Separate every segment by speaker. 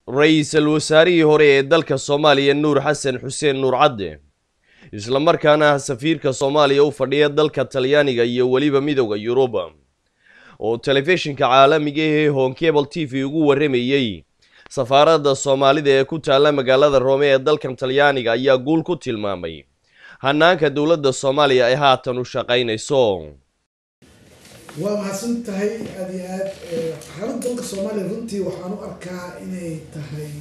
Speaker 1: ra'iisul wasaarihii hore ee dalka Soomaaliya Nuur Xasan Xuseen Nuur Cadde isla markaana safiirka Soomaaliya u fadhiya dalka Talyaaniga iyo waliba midowga Yurub oo telefishinka caalamiga ee Home Cable TV ugu waramayay safaaradda Soomaalida ee ku taala magaalada Rome ee dalka Talyaaniga ayaa guul ku tilmaamay hanaanka dawladda Soomaaliya ay haatan u shaqaynayso.
Speaker 2: waa mahadsan tahay aad iyo aad xaaladda dalka Soomaaliya runtii waxaan u arkaa inay tahay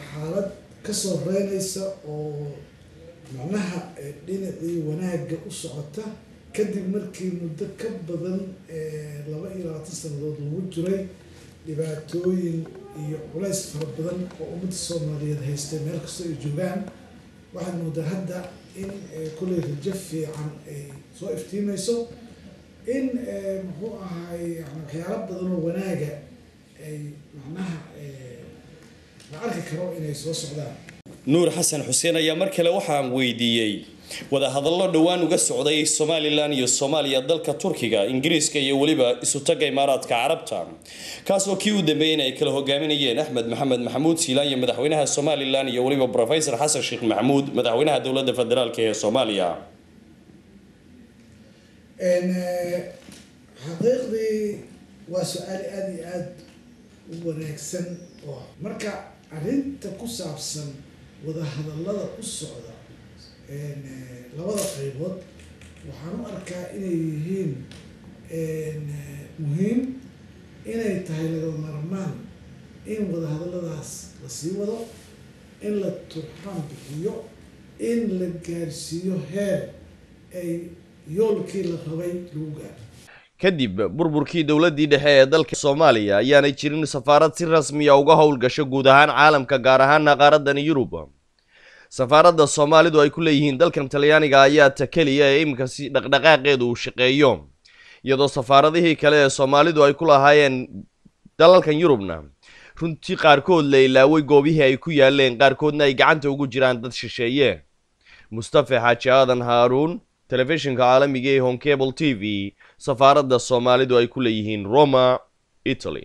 Speaker 2: xaalad ka soo reynaysa oo macnaha dhinacii wanaagga u socota kadib markii muddo ka badan 22 sanadood lagu jiray dhibaatooyin iyo culays fara badan oo ummadda Soomaaliyeed haystay meel kasta ay joogaan. waxaan moodaa hadda in kulay rajo fiican ay soo iftiimayso in muxuu ahay waxyaalo badan oo wanaaga ay macnaha la arki karo inay soo socdaan.
Speaker 1: Nuur Xasan Xuseen ayaa mar kale waxaan weydiiyay wada hadallo dhawaan uga socday Somaliland iyo Soomaaliya dalka Turkiga, Ingiriiska iyo waliba isu taga Imaaraadka Carabta kaasoo kii u dambeeyay ay kala hogaaminayeen Axmed Maxamed Maxamuud Siilaan iyo madaxweynaha Somaliland iyo waliba Professor Xasan Sheekh Maxamuud madaxweynaha dawladda federaalka ee Soomaaliya.
Speaker 2: xaqiiqdii waa su'aal aad iyo aad u wanaagsan oo marka arrinta ku saabsan wada hadallada u socda labada qaybood waxaan u arkaa inay yihiin muhiim inay tahay laga marmaan in wada hadalladaas la sii wado in la turxaan bixiyo in la gaarsiiyo heer ay yoolkii la rabay lagu gaaro.
Speaker 1: kadib burburkii dawladdii dhexe ee dalka Soomaaliya ayaanay jirin safaarad si rasmi ah uga howlgasho guud ahaan caalamka gaar ahaan qaaraddan Yurub. safaaradda Soomaalidu ay ku leeyihiin dalkan Talyaaniga ayaa takaliya ee imka si dhaqdhaqaaqeedu u shaqeeyo iyadoo safaaradihii kale ee Soomaalidu ay ku lahaayeen dalalkan Yurubna runtii qaarkood la ilaaway goobihii ay ku yaaleen qaarkoodna ay gacanta ugu jiraan dad shisheeye. Mustafa Xaaji Aadan Haaruun, telefishinka caalamiga ee Home Cable TV, safaaradda Soomaalidu ay ku leeyihiin Roma, Italy.